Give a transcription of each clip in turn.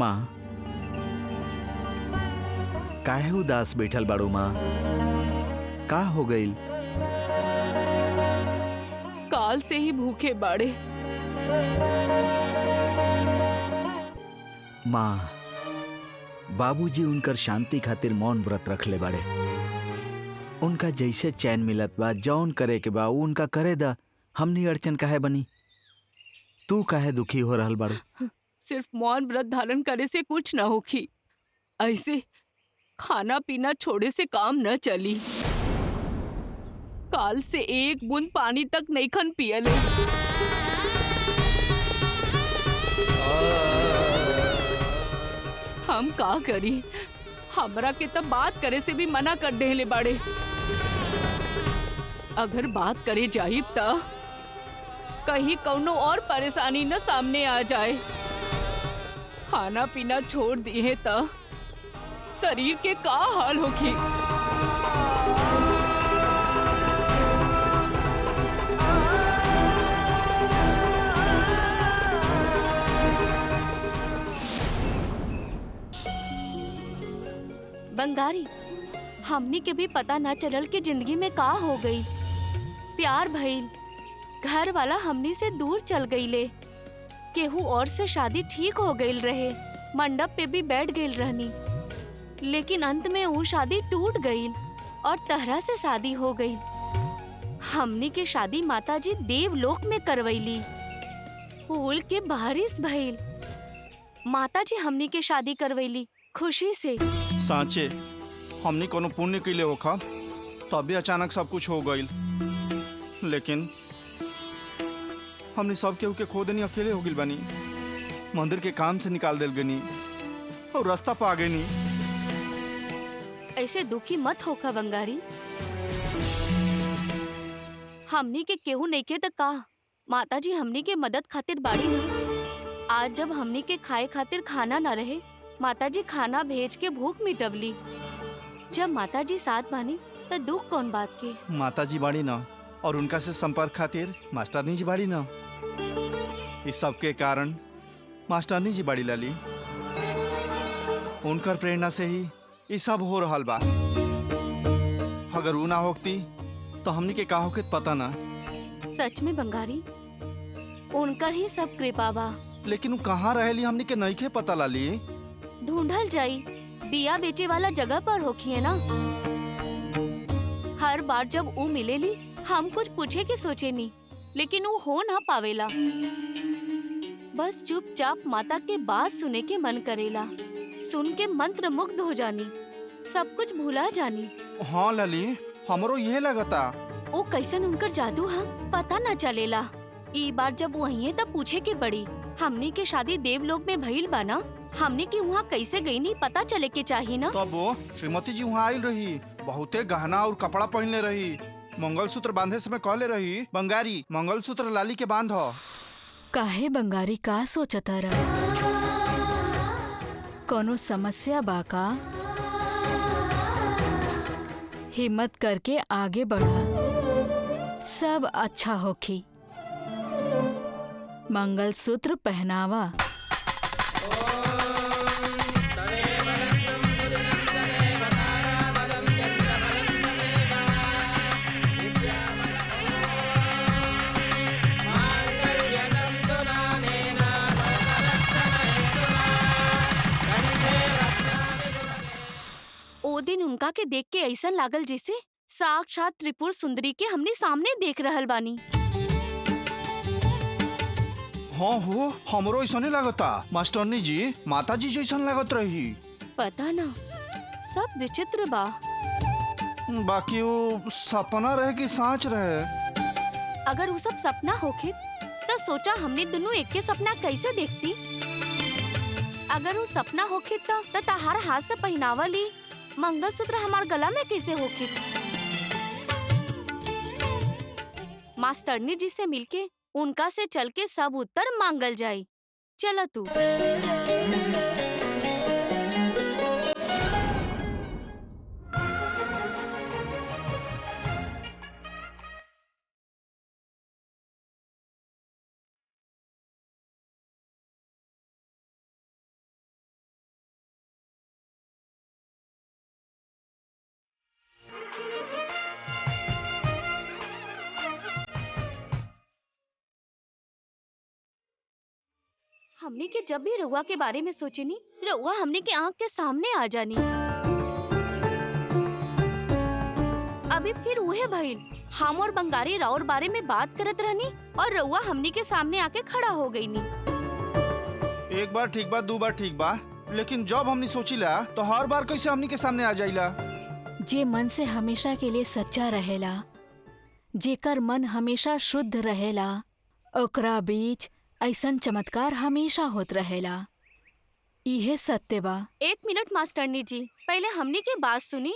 माँ, काहे उदास बैठल बाड़ू माँ? का हो गईल? काल से ही भूखे बाड़े। माँ, बाबूजी उनकर शांति खातिर मौन व्रत रख ले बाड़े। उनका जैसे चैन मिलत बा, जौन करे के बा उनका करे दा। हमनी अड़चन काहे बनी? तू काहे दुखी हो रहल बाड़ू? सिर्फ मौन व्रत धारण करे से कुछ न होखी। ऐसे खाना पीना छोड़े से काम न चली। काल से एक बूंद पानी तक नहीं खन पियले। हम का करी? हमरा के तब बात करे से भी मना कर देले बाड़े। अगर बात करे जाई त कहीं कौनो और परेशानी न सामने आ जाए। खाना पीना छोड़ दिए त शरीर के का हाल होगी? बंगारी, हमनी के भी पता ना चलल कि जिंदगी में का हो गई। प्यार भइल, घर वाला हमनी से दूर चल गईले, केहू और से शादी ठीक हो गईल रहे, मंडप पे भी बैठ गईल रहनी, लेकिन अंत में वो शादी टूट गईल और तहरा से शादी हो गई। हमनी के शादी माताजी देवलोक में करवैली। फूल के बारिश भइल, माताजी हमनी के शादी करवैली खुशी से। सांचे हमनी कोनो पुण्य के लिए होखा तभी अचानक सब कुछ हो गईल, लेकिन हमने सब केहू के खो देनी, अकेले हो गिल बानी। मंदिर के काम से निकाल देल गनी और रास्ता पा गए नी। ऐसे दुखी मत होखा बंगारी। हमनी के केहू नहीं के त का, माताजी हमनी के मदद खातिर बाड़ी नहीं। आज जब हमनी के खाए खातिर खाना न रहे, माताजी खाना भेज के भूख मिटवली। जब माताजी साथ बानी तो दुख कौन बात के? माताजी बाड़ी ना, और उनका से संपर्क खातिर मास्टरनी जी बाड़ी ना। इस सब के कारण मास्टरनी जी बाड़ी लाली। उनकर प्रेरणा से ही ये सब हो रहा बा। अगर वो ना होती तो हमनी के का होके पता ना। सच में बंगारी, उनकर ही सब कृपा बा। लेकिन वो कहाँ रहेली हमनी के नहीं के पता लाली। ढूंढल जाई, दिया बेचे वाला जगह पर होखिए ना। हर बार जब वो मिलेली हम कुछ पूछे के सोचे नहीं, लेकिन वो हो ना पावेला। बस चुपचाप माता के बात सुने के मन करेला, सुन के मंत्र मुग्ध हो जानी, सब कुछ भूला जानी। हाँ लाली, हमरो यह लगता। वो कैसन उनकर जादू हा पता न चलेला। ई बार जब वही है तब पूछे के पड़ी। हमनी के शादी देवलोक में भइल बा ना, हमने की वहाँ कैसे गई नहीं पता चले के चाहिए ना। तब वो श्रीमती जी वहाँ आई रही, बहुते गहना और कपड़ा पहनले रही, मंगलसूत्र बांधे समय कहले रही, बंगारी मंगलसूत्र लाली के बांध। काहे बंगारी, का सोचता रहा? कोनो समस्या बा का? हिम्मत करके आगे बढ़ा, सब अच्छा होखी। मंगलसूत्र पहनावा। ओ दिन उनका के देख के ऐसा लागल जैसे साक्षात त्रिपुर सुंदरी के हमने सामने देख रहल बानी। हाँ हो, हमरो ऐसा नहीं लगता। मास्टरनी जी माता जी जैसा लागत रही। पता ना, सब विचित्र बा। बाकी वो सपना रहे कि सांच रहे? अगर वो सब सपना होखे तो सोचा हमने दोनों एक के सपना कैसे देखती। अगर वो सपना होखे तो तहार हाथ से पहनावा ली मंगलसूत्र हमार गला में कैसे होखे? मास्टरनी जी से मिलके उनका से चल के सब उत्तर मांगल जाई। चला तू। हमने के जब भी रउआ के बारे में सोचनी, रउआ हमने के आँख के सामने आ जानी। अभी फिर उहे भइल, हम और बंगारी राउर बारे में बात करत रहनी और रउआ हमनी के सामने आके खड़ा हो गई नी। एक बार ठीक बा, दो बार ठीक बा, लेकिन जब हमनी सोचिला तो हर बार कैसे हमनी के सामने आ जाइला। जे मन से हमेशा के लिए सच्चा रहेला, जेकर मन हमेशा शुद्ध रहेला, ओकरा बीच ऐसन चमत्कार हमेशा होत रहेला। इहे सत्य बा। 1 मिनट मास्टरनी जी, पहले हमनी के बात सुनी,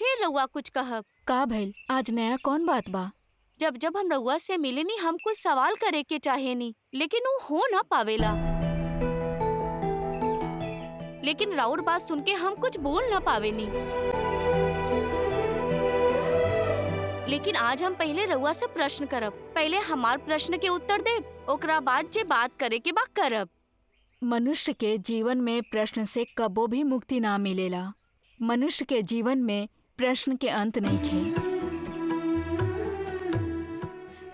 फिर रउआ कुछ कहब। का भइल, आज नया कौन बात बा? जब जब हम रउआ से मिलेनी हम कुछ सवाल करे के चाहेनी, लेकिन वो हो ना पावेला। लेकिन राउर बात सुन के हम कुछ बोल ना पावेनी। लेकिन आज हम पहले रउआ से प्रश्न करब। पहले हमार प्रश्न के उत्तर दे, ओकरा बाद जे बात करे के बाद करब। मनुष्य के जीवन में प्रश्न से कबो भी मुक्ति ना मिलेला। मनुष्य के जीवन में प्रश्न के अंत नहीं खे।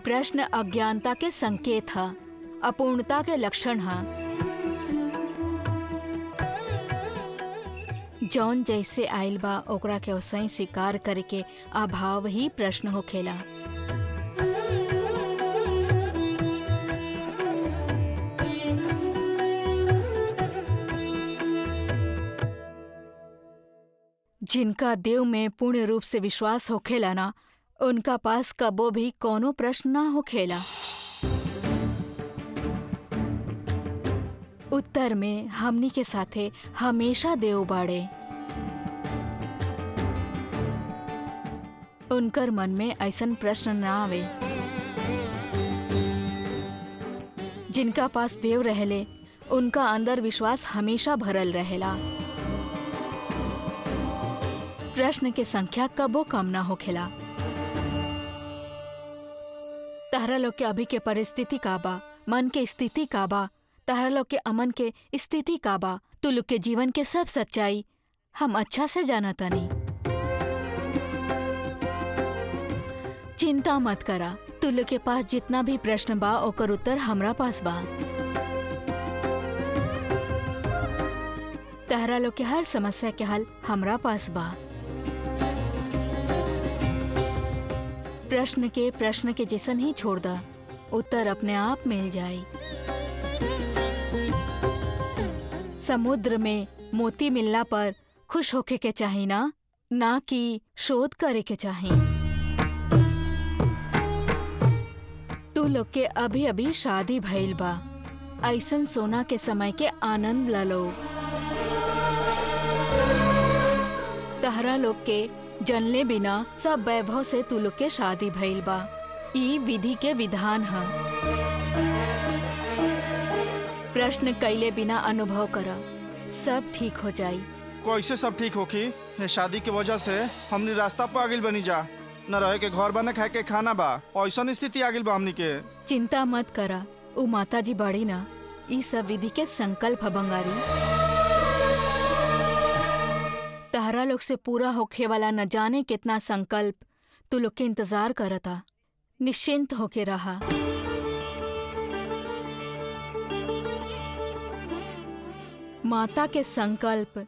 प्रश्न अज्ञानता के संकेत है, अपूर्णता के लक्षण है। जौन जैसे आइल बा ओकरा के वैसे स्वीकार करके अभाव ही प्रश्न होखेला। जिनका देव में पूर्ण रूप से विश्वास होखेला ना, उनका पास कबो भी कोनो प्रश्न ना होखेला। उत्तर में हमनी के साथे हमेशा देव बाड़े। उनकर मन में ऐसन प्रश्न ना आवे। जिनका पास देव रहेले, उनका अंदर विश्वास हमेशा भरल रहेला। प्रश्न के संख्या कबो कम ना होखेला। तहरा लोग के अभी के परिस्थिति का बा, मन के स्थिति का बा, तहरा लोग के अमन के स्थिति का बा, तू लोग के जीवन के सब सच्चाई हम अच्छा से जाना तानी। चिंता मत करा, तू लोग के पास जितना भी प्रश्न बा ओकर उत्तर हमरा पास बा। तहरा लोग के हर समस्या के हल हमरा पास बा। प्रश्न के जैसन ही छोड़ दा, उत्तर अपने आप मिल जाए। समुद्र में मोती मिलना पर खुश होके के चाही ना कि शोध करे के चाही। तू लोग के अभी अभी शादी भइल बा, ऐसन सोना के समय के आनंद ल लो। तहरा लोग के जनले बिना सब वैभव से तू लोग के शादी भइल बा। ई विधि के विधान है। प्रश्न कैले बिना अनुभव करा, सब ठीक हो जाई। कैसे सब ठीक होखी? ये शादी के वजह से हमनी रास्ता पर आगिल बनी जा, न रहे के घर बा न खाए के खाना बा, ऐसा स्थिति आगिल बा हमनी के। चिंता मत करा, उ माता जी बड़ी ना, ई सब विधि के संकल्प है बंगारी। तहरा लोग से पूरा होखे वाला न जाने कितना संकल्प तू लोग के इंतजार करता। निश्चिंत होके रहा। माता के संकल्प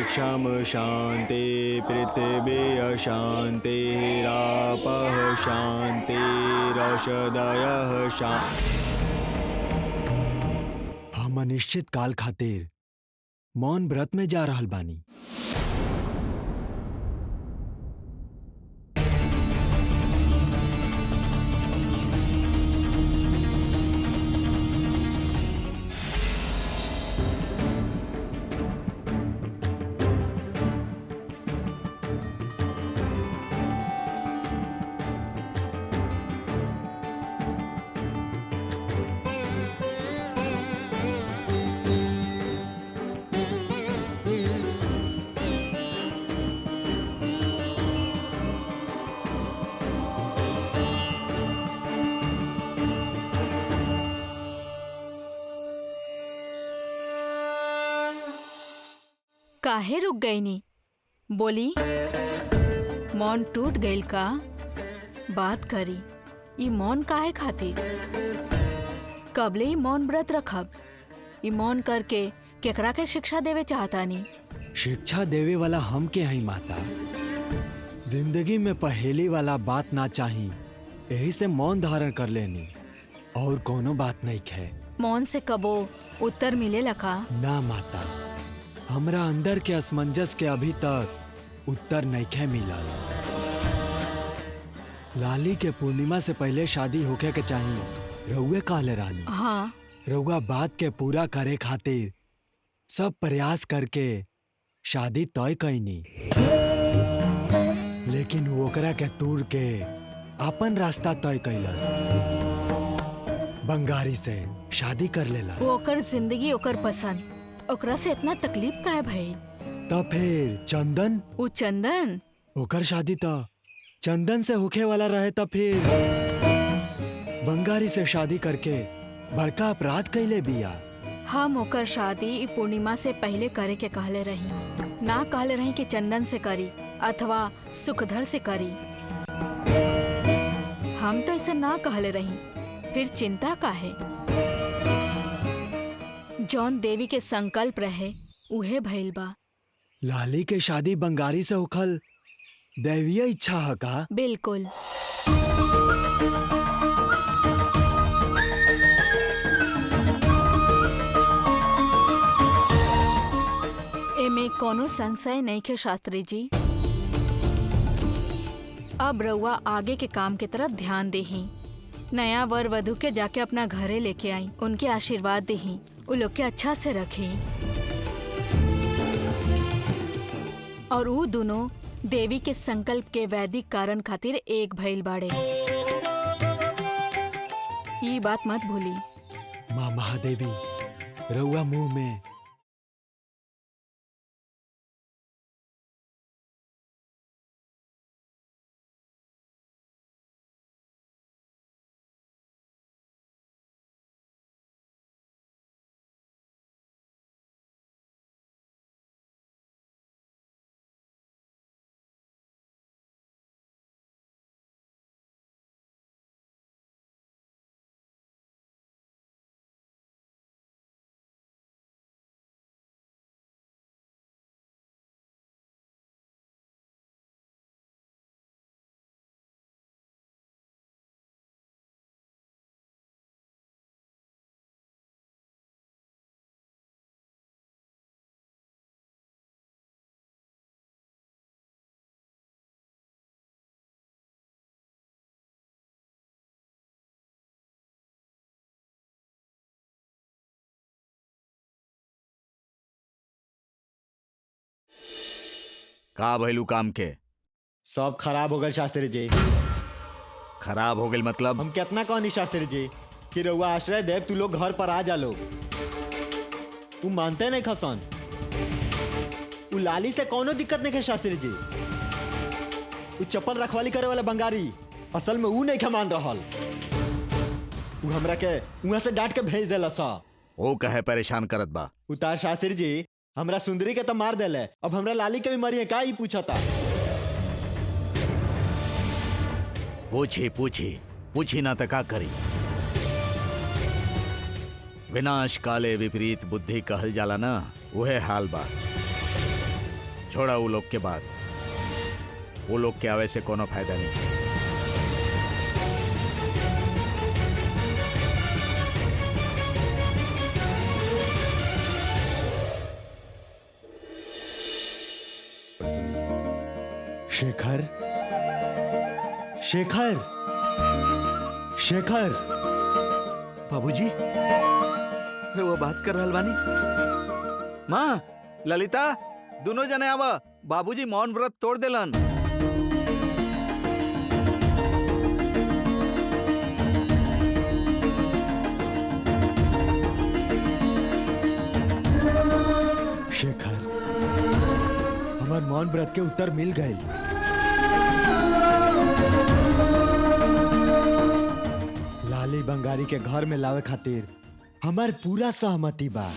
अंतरिक्षम शांति पृथिवी शांतिरापः शांतिरौषधयः हम अनिश्चित काल खातिर मौन व्रत में जा रहल बानी। काहे रुक गई नी? बोली मौन टूट गईल का? बात करी। ई मौन काहे खातिर? कबले ई मौन व्रत रखब? ई मौन करके केकरा के शिक्षा देवे चाहता नी? शिक्षा देवे वाला हम के हई माता। जिंदगी में पहेली वाला बात ना चाही, यही से मौन धारण कर लेनी और कोनो बात नहीं है। मौन से कबो उत्तर मिले लका? ना माता, हमरा अंदर के असमंजस के अभी तक उत्तर नहीं मिलल। लाली के पूर्णिमा से पहले शादी होके के चाहिए, रउए कहले रानी। हाँ, रउआ बात के पूरा करे खातिर सब प्रयास करके शादी तय कईनी, लेकिन ओकरा के तोड़ के अपन रास्ता तय कैलस, बंगारी से शादी कर लेलस। ओकर जिंदगी ओकर पसंद, ओकरा से इतना तकलीफ काहे भई? तब फिर चंदन, वो चंदन ओकर शादी तो चंदन से होखे वाला रहे, तब फिर बंगारी से शादी करके बड़का अपराध कैले बिया। हम ओकर शादी ई पूर्णिमा से पहले करे के कहले रही, ना कहले रही कि चंदन से करी अथवा सुखधर से करी। हम तो ऐसा ना कहले रही, फिर चिंता काहे? जौन देवी के संकल्प रहे उहे भइल बा। लाली के शादी बंगारी से होखल दैवीय इच्छा है का? बिल्कुल। एमे कोनो संशय नहीं के शास्त्री जी। अब रउआ आगे के काम के तरफ ध्यान देही। नया वर वधु के जाके अपना घरे लेके आई, उनके आशीर्वाद देही, उ लोग के अच्छा से रखी और उ दोनों देवी के संकल्प के वैदिक कारण खातिर एक भइल बाड़े। ये बात मत भूली। माँ महादेवी, रउआ मुंह में का भइलू काम के? सब खराब हो गए शास्त्री जी। खराब हो गई मतलब? हम कितना कहनी शास्त्री जी कि रउआ आश्रय देव, तू लोग घर पर आ जा लोग। वो मानते नहीं खसन। वो लाली से कोनो दिक्कत नहीं है शास्त्री जी। वो चप्पल रखवाली करे वाला बंगारी असल में वो नहीं मान रहल। वो हमरा के वहां से डांट के भेज देला सा। वो कहे परेशान करत बा? उतार शास्त्री जी, हमरा सुंदरी के तो मार देले, अब हमरा लाली के भी मरिए का ही पूछता। पूछी ना तो का करी। विनाश काले विपरीत बुद्धि कहल जाला ना, वह हाल बा। छोड़ा वो लोग के बाद, वो लोग के आवे से कोनो फायदा नहीं। शेखर, शेखर, शेखर। बाबूजी, अरे वो बात कर रहल बानी। माँ, ललिता, दोनों जने आवा। बाबूजी मौन व्रत तोड़ देलन। शेखर, हमार मौन व्रत के उत्तर मिल गए। लाली बंगारी के घर में लावे खातिर हमार पूरा सहमति बा।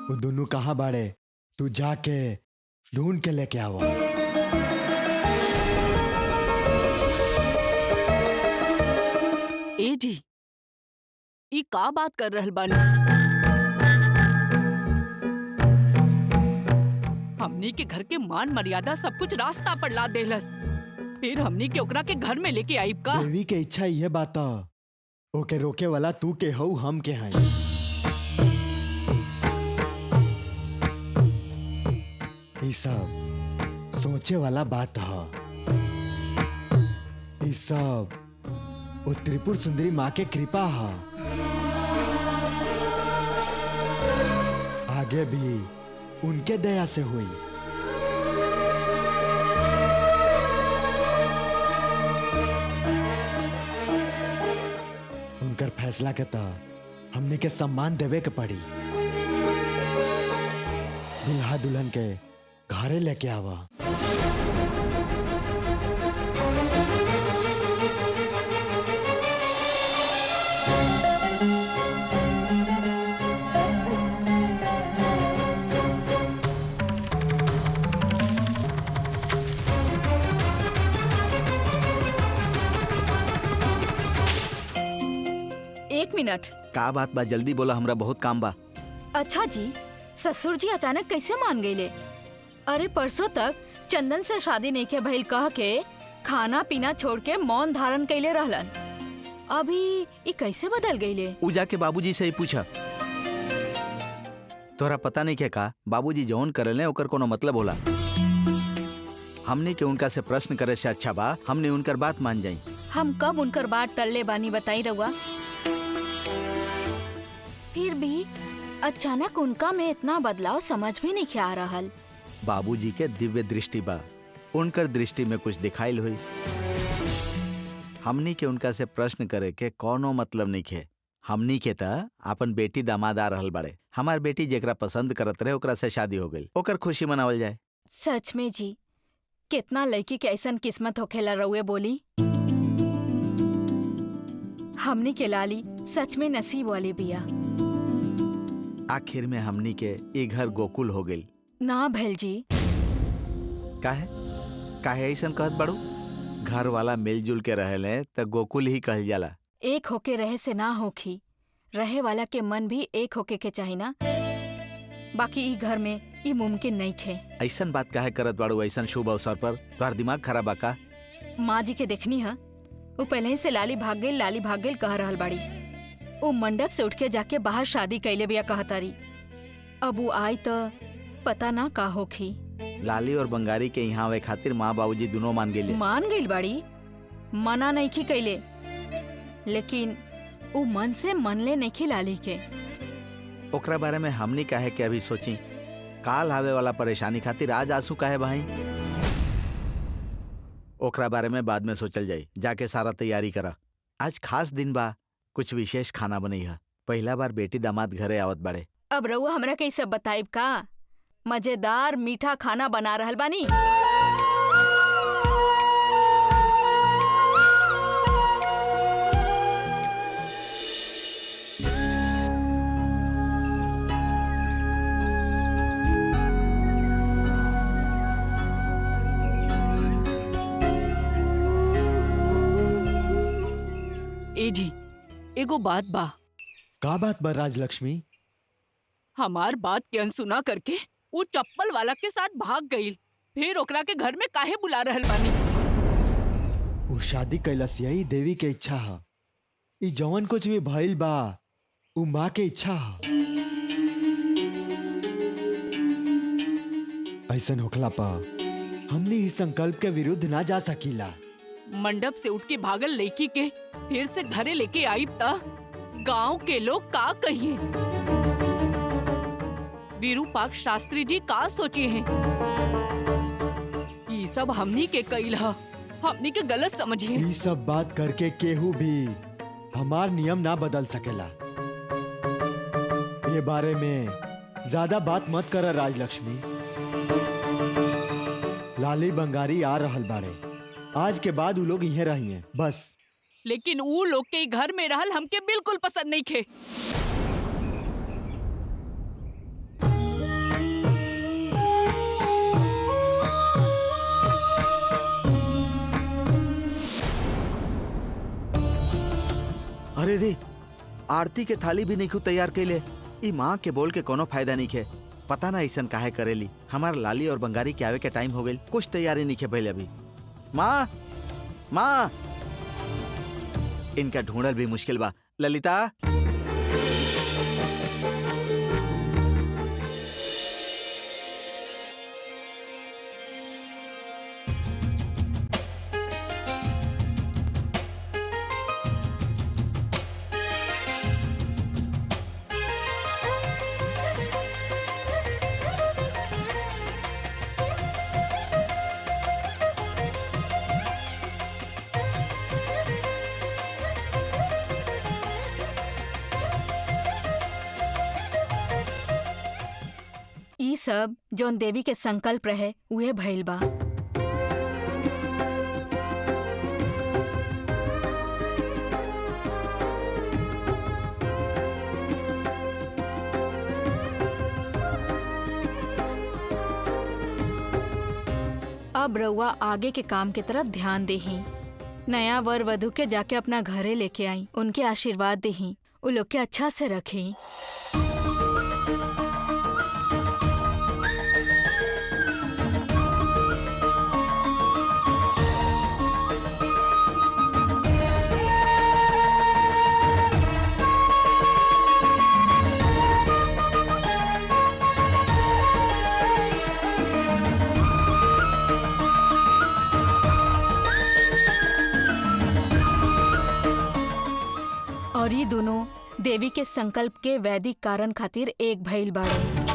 वो दोनों कहाँ बाड़े? तू जाके ढूंढ के लेके आवा। ए जी, ई का बात कर रहल बानी? हमनी के घर के मान मर्यादा सब कुछ रास्ता पर ला देलस, फिर हमनी के ओकरा के घर में लेके आईब का? देवी के इच्छा ये बात ओके रोके वाला तू के हऊ, हम के हैं। ई सब सोचे वाला बात है। ई सब वो त्रिपुर सुंदरी माँ के कृपा है। आगे भी उनके दया से हुई। उनकर फैसला के तो हमने के सम्मान देवे के पड़ी। दुल्हा दुल्हन के घरे लेके आवा। एक मिनट। का बात बा? जल्दी बोला, हमरा बहुत काम बा। अच्छा जी, ससुर जी अचानक कैसे मान गईले? अरे परसों तक चंदन से शादी नहीं के भइल कह के खाना पीना छोड़ के मौन धारण कैले रहलन। अभी ये कैसे बदल गईले? उ जाके बाबूजी से ही पूछा। तोरा पता नहीं क्या का? बाबूजी जौन करेले ओकर कोनो मतलब होला। हमने के उनका से प्रश्न करे से अच्छा बा हमने उनकर बात मान जाई। हम कब उनकर बात टलले बानी बताई रहुआ? फिर भी अचानक उनका में इतना बदलाव समझ भी नहीं आ रहल। बाबूजी के दिव्य दृष्टि बा, उनकर दृष्टि में कुछ दिखाइल हुई। हमनी के उनका से प्रश्न करे के कोनो मतलब नहीं खे। हमनी के ता अपन बेटी दामाद आ रहल बाड़े। हमार बेटी जेकरा पसंद करत रहे ओकरा से शादी हो गई, ओकर खुशी मनावल जाए। सच में जी, कितना लड़की के ऐसन किस्मत होखेला रउए बोली। हमनी के लाली सच में नसीब वाली बिया। आखिर में हमनी के ये घर गोकुल हो गई। ना भैल जी। काहे काहे ऐसन कहत बाड़ू? घर वाला मिलजुल के रहेले त गोकुल ही कहल जाला। एक होके रहे से ना होखी, रहे वाला के मन भी एक होके के चाही ना। बाकी ई घर में ई मुमकिन नहीं खे। ऐसन बात काहे करत बाड़ू? ऐसन शुभ अवसर पर तोहर दिमाग खराब बा का? माँ जी के देखनी है, वो पहले ही से लाली भाग गई कह रहल बाड़ी। वो मंडप से उठ के जाके बाहर शादी कैले बिया कहतारी। अब वो आई तो पता ना का होखी। लाली और बंगारी के यहाँ आवे खातिर माँ बाबूजी दोनों मान गए। मान गई बाड़ी, मना नहीं की कैले, लेकिन वो मन से मनले नहीं की लाली के। ओकरा बारे में हमनी काहे के अभी सोची? काल आवे वाला परेशानी खातिर आज आंसू काहे बहाई? ओकरा बारे में बाद में सोचल जाई। जाके सारा तैयारी करा। आज खास दिन बा, कुछ विशेष खाना बनई है। पहला बार बेटी दामाद घरे आवत बाड़े। अब रउआ हमरा के सब बताइब का? मजेदार मीठा खाना बना रहल बानी। ए जी, एगो बात बा। का बात बा राजलक्ष्मी? हमार बात के अनसुना करके वो चप्पल वाला के साथ भाग गई। फिर ओकरा के घर में काहे बुला रहल बानी? वो शादी कैलस यही देवी के इच्छा है। ई जवन कुछ भी भइल बा उ माँ के इच्छा है। ऐसन होखला पा हमने इस संकल्प के विरुद्ध ना जा सकीला। मंडप से उठ के भागल लड़की के फिर से घरे लेके आई ता गांव के लोग का कहिए? विरूपाक्ष शास्त्री जी का सोचे हैं? ये सब हमनी के कइल ह, हमनी के गलत समझे। ई सब बात करके केहू भी हमार नियम ना बदल सकेला। ये बारे में ज्यादा बात मत कर राजलक्ष्मी। लाली बंगारी आ रहल बाड़े। आज के बाद उ लोग यहीं रहिए बस। लेकिन ऊ लोग के घर में रहल हमके बिल्कुल पसंद नहीं खे। अरे रे, आरती के थाली भी नहीं खुद तैयार कैले। ई माँ के बोल के कोनो फायदा नहीं खे। पता ना ऐसन काहे करेली। हमार लाली और बंगारी के आवे के टाइम हो गई, कुछ तैयारी नहीं खे पहले अभी। माँ, माँ, इनका ढूंढल भी मुश्किल बा। ललिता, ई सब जौन देवी के संकल्प रहे उहे भइल बा। अब रउआ आगे के काम के तरफ ध्यान देही। नया वर वधु के जाके अपना घरे लेके आई, उनके आशीर्वाद देही, उ लोग के अच्छा से रखी। और ये दोनों देवी के संकल्प के वैदिक कारण खातिर एक भइल बाड़े।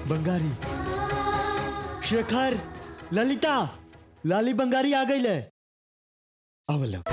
बंगारी, शेखर, ललिता, लाली बंगारी आ गई ले। अब लो।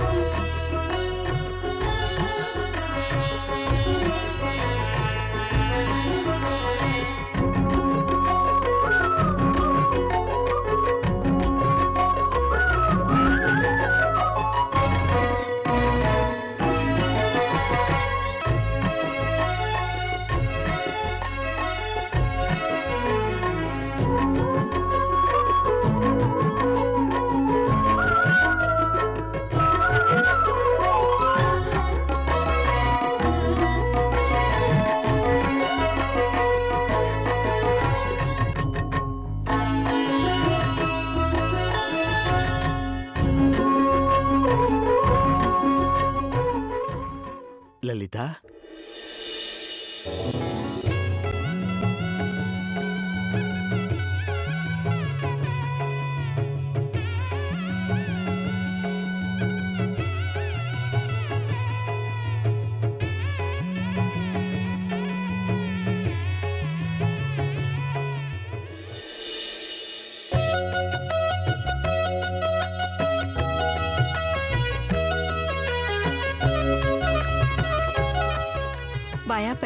ललिता,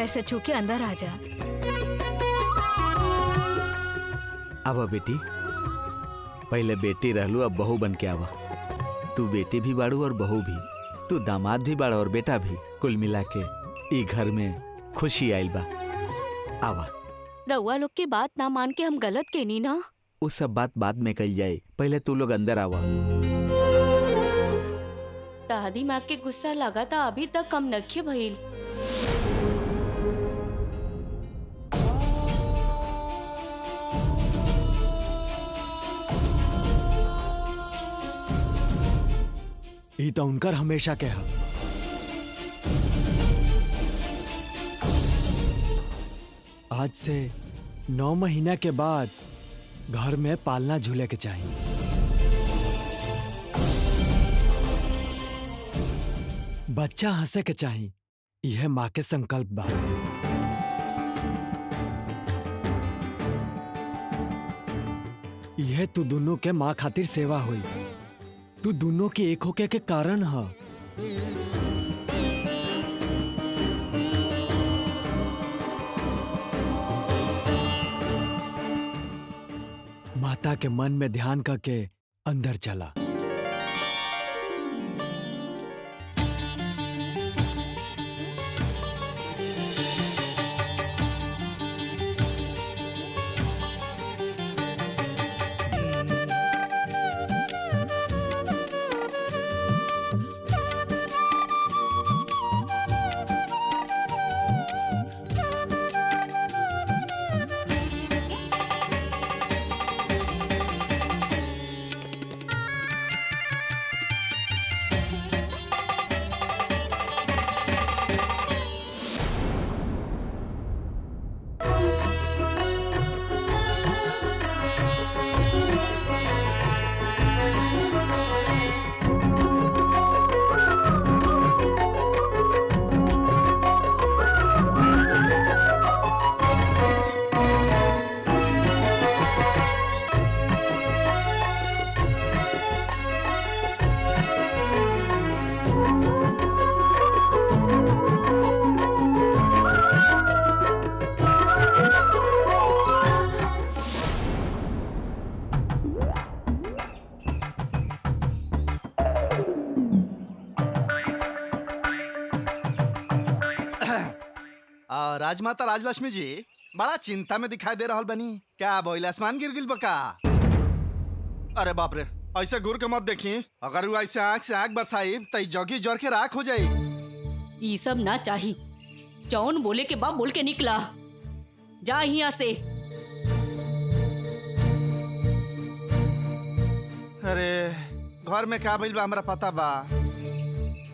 पैर से छू के अंदर आ जा। आवा बेटी, पहले बेटी रहलू, अब बहू बन के आवा। तू बेटी भी बाड़ू और बहू भी, तू दामाद भी बाड़ा और बेटा भी। कुल मिला के ई घर में खुशी आइल बा। आवा। रउआ लोग की बात ना मान के हम गलत केनी ना। वो सब बात बाद में कही जाए, पहले तू लोग अंदर आवा। दादी माँ के गुस्सा लगा था अभी तक कम नखे भइल। ई तो उनकर हमेशा के हा। आज से 9 महीना के बाद घर में पालना झूले के चाहिए। बच्चा हंसे के चाहिए, यह माँ के संकल्प बा। यह तू दोनों के माँ खातिर सेवा हुई। तू दोनों के एक होके के कारण हा। माता के मन में ध्यान करके अंदर चला। राजमाता राजलक्ष्मी जी बड़ा चिंता में दिखाई दे रहल बनी। क्या बोल आसमान गिर गिल बका? अरे बाप रे, ऐसे घूर के मत देखी। अगर वो ऐसे आँख से आँख बरसाई तो जगी जर के राख हो जाई। ये सब ना चाहिए। जौन बोले के बाप बोल के निकला। जा यहाँ से। अरे घर में का भइल बा हमरा पता बा।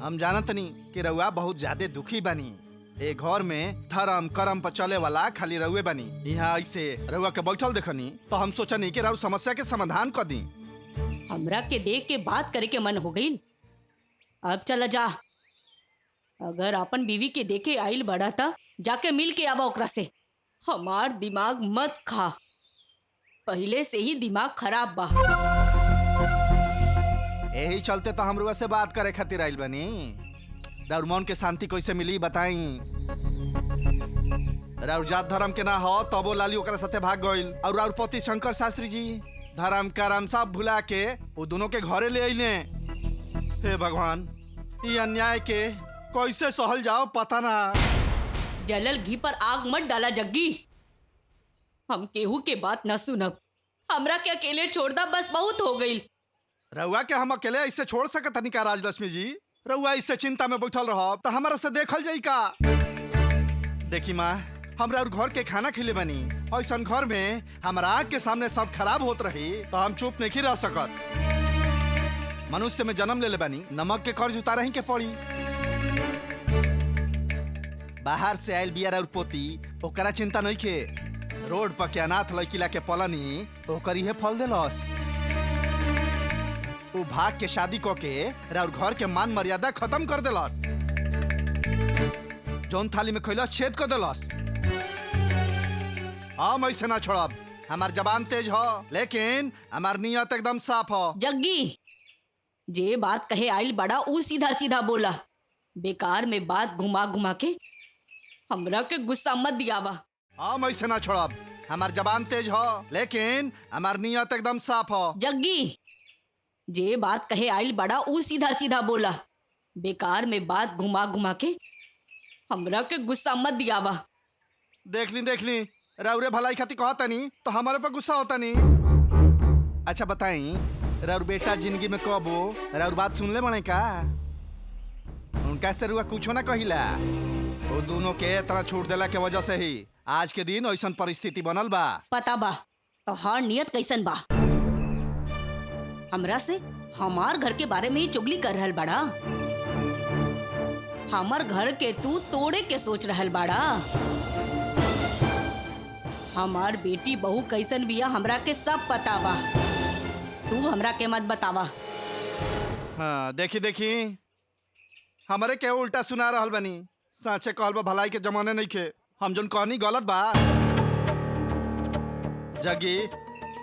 हम जानत नहीं कि रउआ बहुत ज्यादा दुखी बनी। ए घर में धर्म कर्म पर चले वाला खाली रउए बनी। यहाँ ऐसे रउआ के बैठल देखनी तो हम सोचनी कि राउर समस्या के समाधान कर दी। हमरा के देख के बात करे के मन हो गई। अब चला जा। अगर अपन बीवी के देखे आइल बड़ा था, जाके मिल के आवा ओकरा से। हमार दिमाग मत खा, पहले से ही दिमाग खराब बा। यही चलते तो हम रउआ से बात करे खातिर आइल बनी। राउर मन के शांति कैसे मिली बताई। राउर जात धर्म के ना हो तबो लाली ओकरा साथे भाग गइल। और राउर पति शंकर शास्त्री जी धर्म कर्म सब भुला के वो दोनों के घरे ले अइले। हे भगवान, ये अन्याय के कैसे सहल जाओ पता ना। जलल घी पर आग मत डाला जग्गी। हम केहू के बात न सुनब। हमरा के अकेले छोड़ दा, बस बहुत हो गई। रउआ के हम अकेले ऐसे छोड़ सकत नहीं का राजलक्ष्मी जी? रउआ इससे चिंता में बैठल रहो तो हमारा से देखल जाई का? देखी माँ, हमरा और घर के खाना खिले बनी। ऐसा घर में हमारा आँख के सामने सब खराब होत रही तो हम चुप नहीं रह सकत। मनुष्य में जन्म ले बनी, नमक के कर्ज उतार ही के पड़ी। बाहर से आयल बियर और पोती ओकरा चिंता नहीं के। रोड पर के अनाथ लड़कीला के पलनी ओकर इहे फल देलस। वो भाग के शादी को के राउर घर के मान मर्यादा खत्म कर देलस। जौन थाली में खैलस छेद कर देलस। हम ऐसे ना छोड़ब। हमार जबान तेज हो लेकिन हमार नियत एकदम साफ हो। जग्गी, जे बात कहे आइल बड़ा ऊ सीधा सीधा बोला। बेकार में बात घुमा घुमा के हमरा के गुस्सा मत दियावा। हम ऐसे ना छोड़ब। हमार जबान तेज हो लेकिन हमार नियत एकदम साफ हो। जग्गी, जे बात कहे आइल बड़ा ऊ सीधा सीधा बोला। बेकार में बात घुमा घुमा के हमरा के गुस्सा मत दियावा। देख ली राउरे भलाई खाती कहता नहीं तो हमारे पर गुस्सा होता नहीं। अच्छा बताई, राउर बेटा जिंदगी में कब हो राउर बात सुन ले बने का? उनका से रुआ कुछ ना कहिला। वो दोनों के तरह छूट देला के वजह से ही आज के दिन ऐसा परिस्थिति बनल बा। पता बा तो हर नियत कैसन बा। हमरा से हमार घर के बारे में ही चुगली कर रहल बाड़ा। हमार घर के तू तोड़े के सोच रहल बाड़ा। हमार बेटी बहू कैसन बिया हमरा के सब पता बा। तू हमरा के मत बतावा। हाँ देखी हमारे के उल्टा सुना रहल बनी। साचे कहल बा भलाई के जमाने नहीं खे। हम जोन कहनी गलत बा। जगी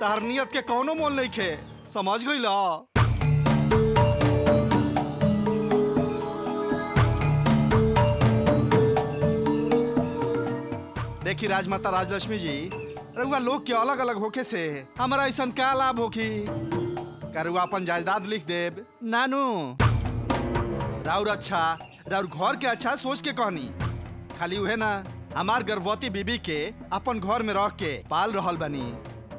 तार नियत के कौनो मोल नहीं खे, समझ गई लो। देखी राजमाता राजलक्ष्मी जी, रउआ लोग के अलग अलग होके से हमारा ऐसा क्या लाभ होखी? करुआ अपन जायदाद लिख देब नानू। राउर अच्छा, राउर घर के अच्छा सोच के कहनी। खाली उहे ना, हमार गर्भवती बीबी के अपन घर में रख के पाल रहल बनी।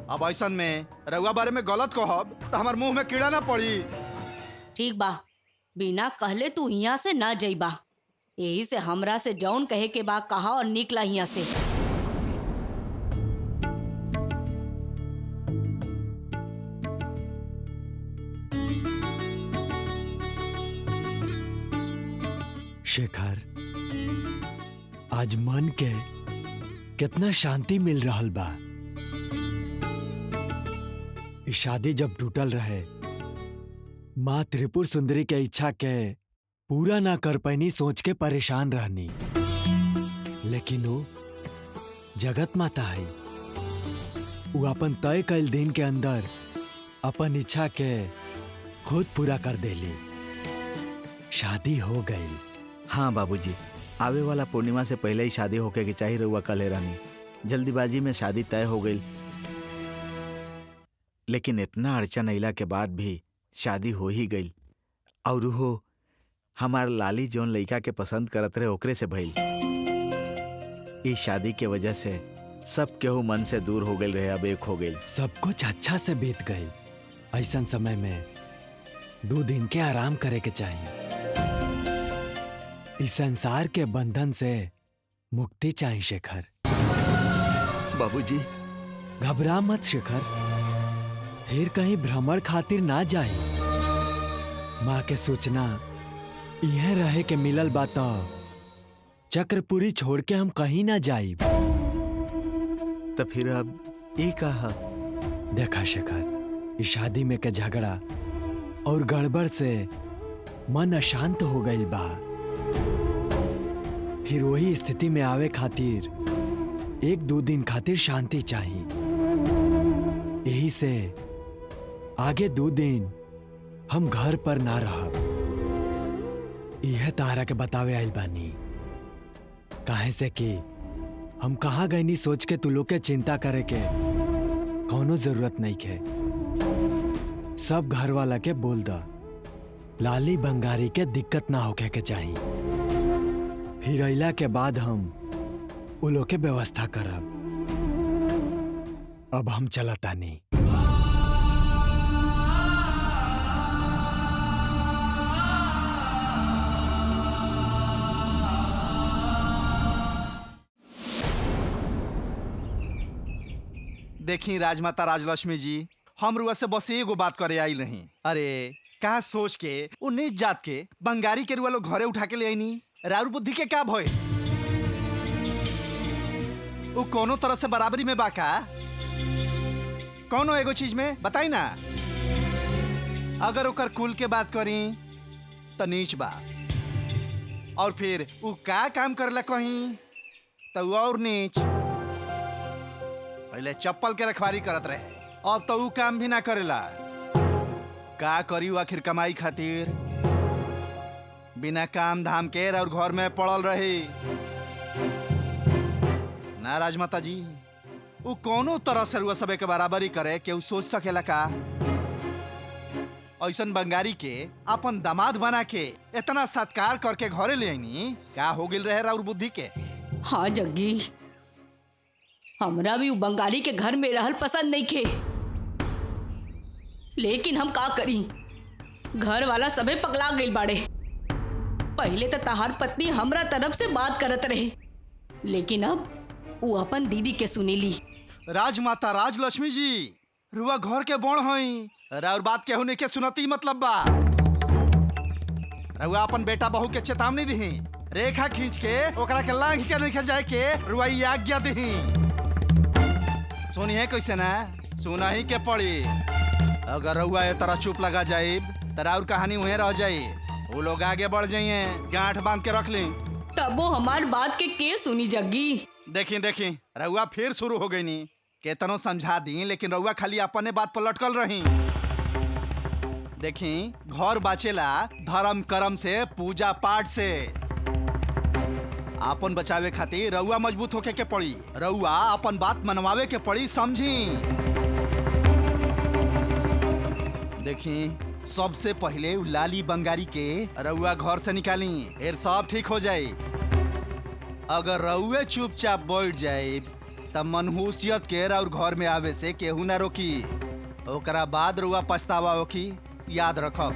अब ऐसा में रउआ बारे में गलत कहब तो हमार मुंह में कीड़ा ना पड़ी। ठीक बा, बिना कहले तू यहाँ से ना जइबा। यही से हमरा से जौन कहे के बा कहा और निकला यहाँ से। शेखर, आज मन के कितना शांति मिल रहल बा। ई शादी जब टूटल रहे, माँ त्रिपुर सुंदरी के इच्छा के पूरा ना कर पैनी सोच के परेशान रहनी। लेकिन वो जगत माता है। वो अपन तय कल दिन के अंदर अपन इच्छा के खुद पूरा कर देली। शादी हो गई। हाँ बाबूजी, आवे वाला पूर्णिमा से पहले ही शादी होके के चाहिए रहुआ कले रानी। जल्दीबाजी में शादी तय हो गई, लेकिन इतना अड़चन अइला के बाद भी शादी हो ही गई। और हो हमार लाली जोन लड़का के पसंद करत रहे ओकरे से भइल। इस शादी के वजह से सब केहू मन से दूर हो गए रहे, अब एक हो गई। सब कुछ अच्छा से बीत गई। ऐसा समय में 2 दिन के आराम करे के चाहिए। इस संसार के बंधन से मुक्ति चाहिए शेखर। बाबूजी घबरा मत शेखर, फिर कहीं भ्रमण खातिर ना जाए। माँ के सूचना यह रहे के मिलल बात चक्रपुरी छोड़ के हम कहीं ना जाई। तो फिर अब ये कहा? देखा शेखर, इस शादी में के झगड़ा और गड़बड़ से मन अशांत हो गई बा। फिर वही स्थिति में आवे खातिर 1-2 दिन खातिर शांति चाहिए। यही से आगे 2 दिन हम घर पर ना रहब। यह तारा के बतावे आइल बानी। काहे से कि हम कहाँ गईनी सोच के तू लोग के चिंता करे के कौनो जरूरत नहीं है। सब घर वाला के बोल दा, लाली बंगारी के दिक्कत ना होके के चाहिए। फिर अइला के बाद हम उ लोग के व्यवस्था करब। अब हम चलतानी। देखी राजमाता राजलक्ष्मी जी, हम रुआ से बस एगो बात करे आई रही। अरे कहा सोच के वो नीच जात के बंगारी के रुआ लोग घरे उठा के ले आईनी। राउर बुद्धि के क्या भय? वो कोनो तरह से बराबरी में बाका? कोनो एगो चीज में बताई ना। अगर ओकर कुल के बात करी तो नीच बा, और फिर वो का काम करला कहीं तो और नीच। पहले चप्पल के रखवारी करत रहे, अब तो वो काम भी ना करेला। का करी आखिर कमाई खातिर? बिना काम धाम के और घर में पड़ल रही। ना राजमाता जी, वो कोनो तरह से रुआ सबे के बराबरी करे के उ सोच सकेला का? ऐसन बंगारी के अपन दामाद बना के इतना सत्कार करके घरे ले आईनी, का हो गिल रहे राउर बुद्धि के? हाँ जग्गी, हमरा भी उ बंगाली के घर में रहल पसंद नहीं खे, लेकिन हम का करी, घर वाला सबे पगला गइल बाड़े। पहले तो तहार पत्नी हमरा तरफ से बात करत रहे, लेकिन अब वो अपन दीदी के सुनेली। राजमाता राजलक्ष्मी जी, रुआ घर के बड़ हई, राउर बात केहू नहीं के सुनती मतलब बा। रुआ अपन बेटा बहू के चेतावनी दही, रेखा खींच के ओकरा के लांघ के नहीं जाए के रुआ ई आज्ञा दही। सुनिए कैसे ना, सुना ही के पड़ी। अगर रुआ ये तरह चुप लगा जाए तो राउर कहानी वहीं रह जाई, वो लोग आगे बढ़ जाइए, गांठ बांध के रख ली। तब वो हमार बात के सुनी जग्गी। देखी देखी रउआ फिर शुरू हो गई नी, केतनो समझा दी लेकिन रउआ खाली अपने बात पर लटकल रही। देखी घर बाचेला धर्म कर्म से, पूजा पाठ से। अपन बचावे खातिर रउआ मजबूत होके के पड़ी, रउआ अपन बात मनवावे के पड़ी, समझी? देखी सबसे पहले उ लाली बंगारी के रउआ घर से निकाली, फिर सब ठीक हो जाए। अगर रउए चुपचाप बैठ जाए तब मनहूसियत के और घर में आवे से केहू ना रोकी, ओकरा बाद रउआ पछतावा होकी, याद रखब।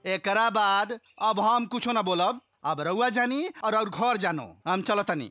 एकरा बाद अब हम कुछो ना बोलब, अब रउआ जानी और घर जानो, हम चलतनी।